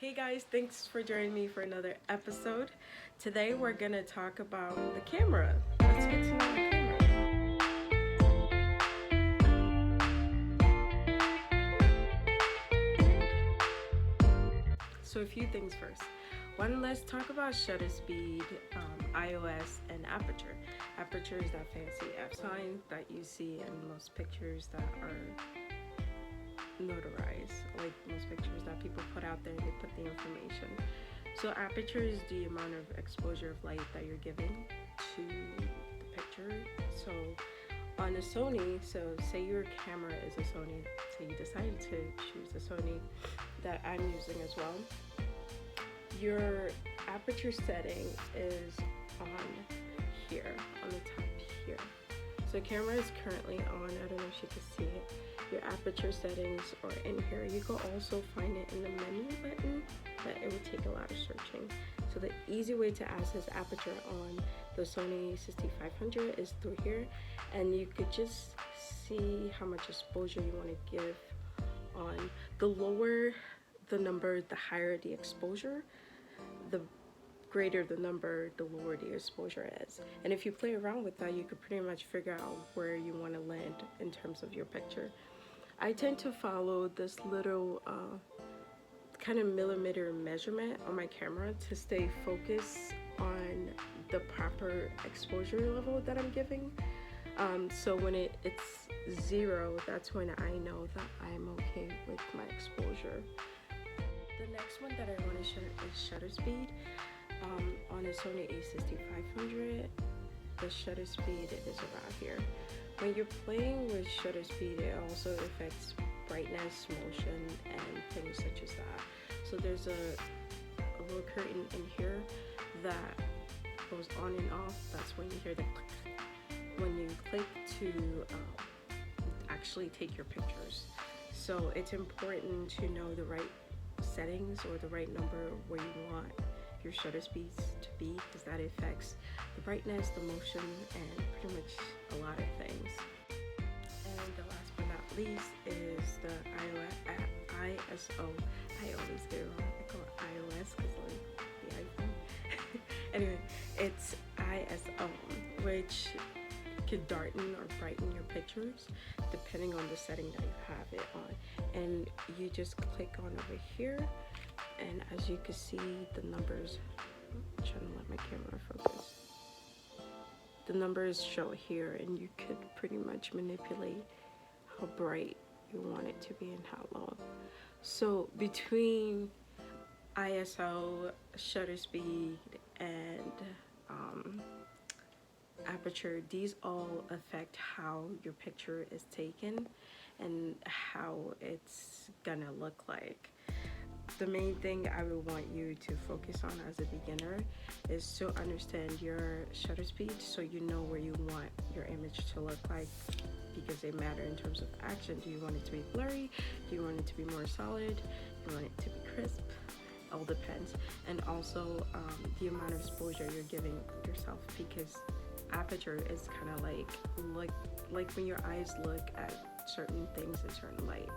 Hey guys, thanks for joining me for another episode. Today we're gonna talk about the camera. Let's get to know the camera. So a few things first. One, let's talk about shutter speed, iOS, and aperture. Aperture is that fancy f sign that you see in most pictures that are notarized, like most pictures that people put out there, they put the information. So aperture is the amount of exposure of light that you're giving to the picture. So on a Sony, so say your camera is a Sony, so you decided to choose the Sony that I'm using as well, your aperture setting is on here, on the top here. So the camera is currently on, I don't know if you can see it. Your aperture settings are in here. You can also find it in the menu button, but it would take a lot of searching. So the easy way to access aperture on the Sony a6500 is through here, and you could just see how much exposure you want to give on. The lower the number, the higher the exposure. The greater the number, the lower the exposure is. And if you play around with that, you could pretty much figure out where you want to land in terms of your picture. I tend to follow this little kind of millimeter measurement on my camera to stay focused on the proper exposure level that I'm giving. So when it's 0, that's when I know that I'm okay with my exposure. The next one that I want to share is shutter speed. On a Sony a6500, the shutter speed is around here. When you're playing with shutter speed, it also affects brightness, motion, and things such as that. So there's a little curtain in here that goes on and off. That's when you hear the click. When you click to actually take your pictures. So it's important to know the right settings or the right number where you want your shutter speeds to be, because that affects the brightness, the motion, and pretty much a lot of things. And the last but not least is the ISO. I always get it wrong. I call it iOS because like the iPhone. Anyway, it's ISO, which could darken or brighten your pictures depending on the setting that you have it on. And you just click on over here, and as you can see, the numbers, I'm trying to let my camera focus. The numbers show here, and you could pretty much manipulate how bright you want it to be and how low. So between ISO, shutter speed, and aperture, these all affect how your picture is taken and how it's gonna look like. The main thing I would want you to focus on as a beginner is to understand your shutter speed, so you know where you want your image to look like, because they matter in terms of action. Do you want it to be blurry? Do you want it to be more solid? Do you want it to be crisp? All depends. And also the amount of exposure you're giving yourself, because aperture is kind of like when your eyes look at certain things in certain light,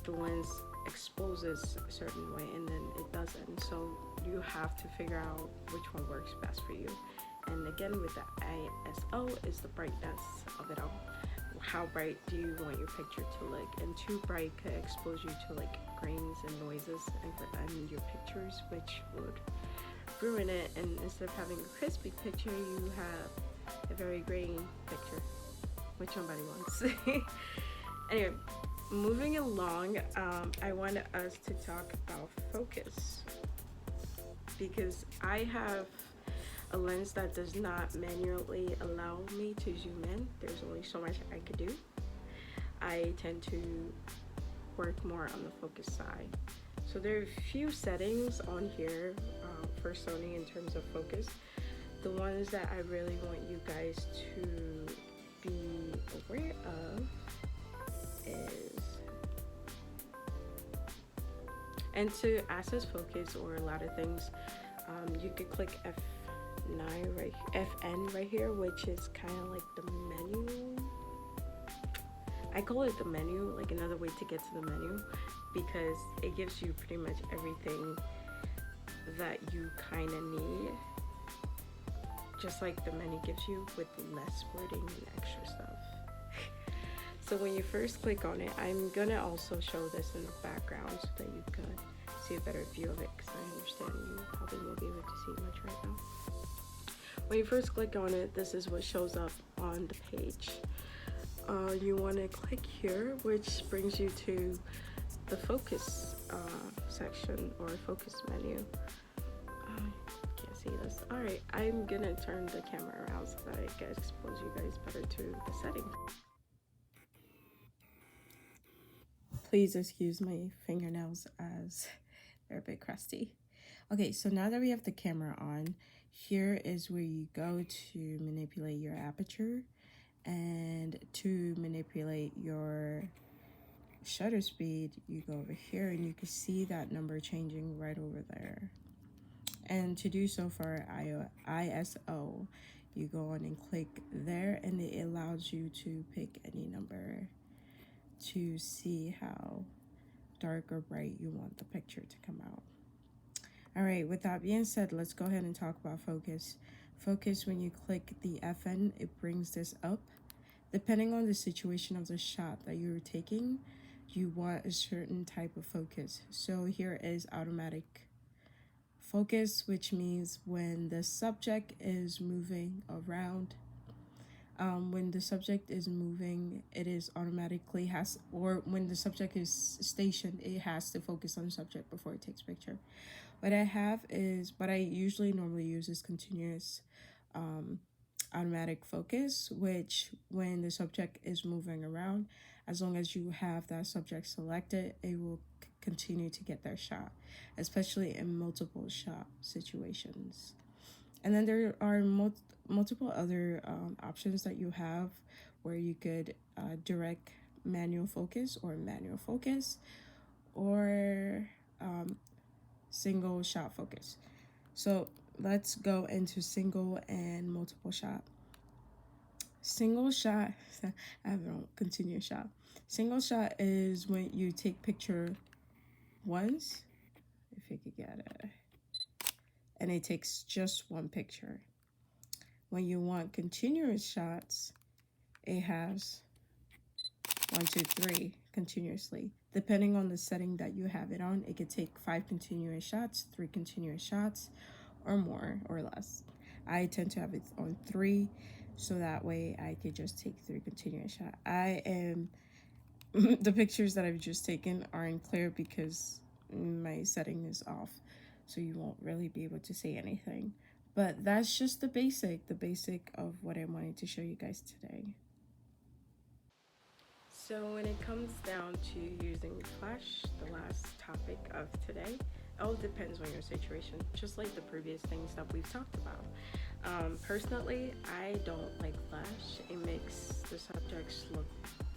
the lens exposes a certain way and then it doesn't. So you have to figure out which one works best for you. And again, with the ISO is the brightness of it all. How bright do you want your picture to look? And too bright could expose you to like grains and noises in your pictures, which would ruin it. And instead of having a crispy picture, you have a very grainy picture, which nobody wants. Anyway, moving along, I wanted us to talk about focus, because I have a lens that does not manually allow me to zoom in. There's only so much I could do. I tend to work more on the focus side. So there are a few settings on here for Sony in terms of focus. The ones that I really want you guys to be aware of is, and to access focus or a lot of things, you could click FN right here, which is kind of like the menu. I call it the menu, like another way to get to the menu, because it gives you pretty much everything that you kind of need, just like the menu gives you, with less wording and extra stuff. So when you first click on it, I'm gonna also show this in the background so that you can see a better view of it, because I understand you probably won't be able to see much right now. When you first click on it, this is what shows up on the page. You want to click here, which brings you to the focus section, or focus menu. Can't see this. Alright, I'm gonna turn the camera around so that I can expose you guys better to the settings. Please excuse my fingernails as they're a bit crusty. Okay, so now that we have the camera on, here is where you go to manipulate your aperture and to manipulate your shutter speed. You go over here and you can see that number changing right over there. And to do so for ISO, you go on and click there, and it allows you to pick any number to see how dark or bright you want the picture to come out. All right, with that being said, let's go ahead and talk about focus. Focus, when you click the FN, it brings this up. Depending on the situation of the shot that you're taking, you want a certain type of focus. So here is automatic focus, which means when the subject is moving around, when the subject is moving, it is automatically or when the subject is stationed, it has to focus on the subject before it takes picture. What I usually normally use is continuous automatic focus, which when the subject is moving around, as long as you have that subject selected, it will continue to get their shot, especially in multiple shot situations. And then there are multiple other options that you have where you could direct manual focus, or single shot focus. So let's go into single and multiple shot. Single shot, I have a continuous shot. Single shot is when you take picture once, if you could get it, and it takes just one picture. When you want continuous shots, it has 1, 2, 3 continuously. Depending on the setting that you have it on, it could take 5 continuous shots, 3 continuous shots, or more or less. I tend to have it on 3, so that way I could just take 3 continuous shots. The pictures that I've just taken aren't clear because my setting is off, so you won't really be able to see anything. But that's just the basic of what I wanted to show you guys today. So when it comes down to using flash, the last topic of today, it all depends on your situation, just like the previous things that we've talked about. Personally, I don't like flash. It makes the subjects look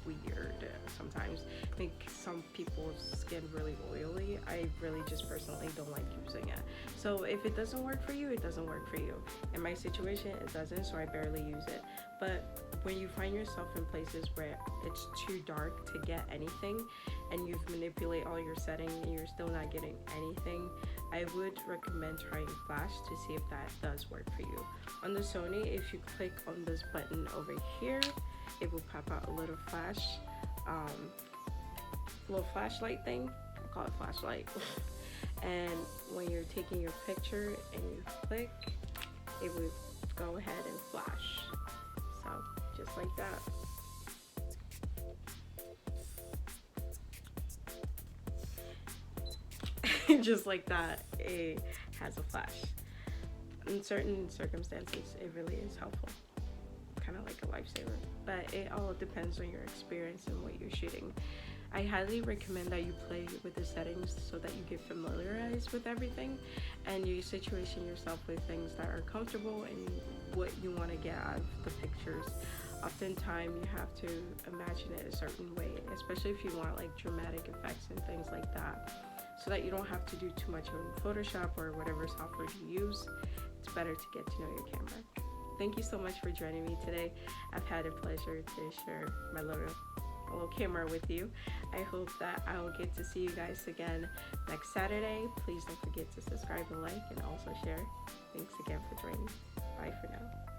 weird sometimes. I think some people's skin really oily. I really just personally don't like using it. So if it doesn't work for you, it doesn't work for you. In my situation, it doesn't, so I barely use it. But when you find yourself in places where it's too dark to get anything, and you've manipulated all your settings and you're still not getting anything, I would recommend trying flash to see if that does work for you. On the Sony, if you click on this button over here, it will pop out a little flashlight thing. I call it flashlight. And when you're taking your picture and you click, it would go ahead and flash. So just like that. Just like that, it has a flash. In certain circumstances, it really is helpful. Kind of like a lifesaver, but it all depends on your experience and what you're shooting. I highly recommend that you play with the settings so that you get familiarized with everything and you situation yourself with things that are comfortable and what you want to get out of the pictures. Oftentimes you have to imagine it a certain way, especially if you want like dramatic effects and things like that, so that you don't have to do too much in Photoshop or whatever software you use. It's better to get to know your camera. Thank you so much for joining me today. I've had a pleasure to share my little little camera with you. I hope that I will get to see you guys again next Saturday. Please don't forget to subscribe and like, and also share. Thanks again for joining. Bye for now.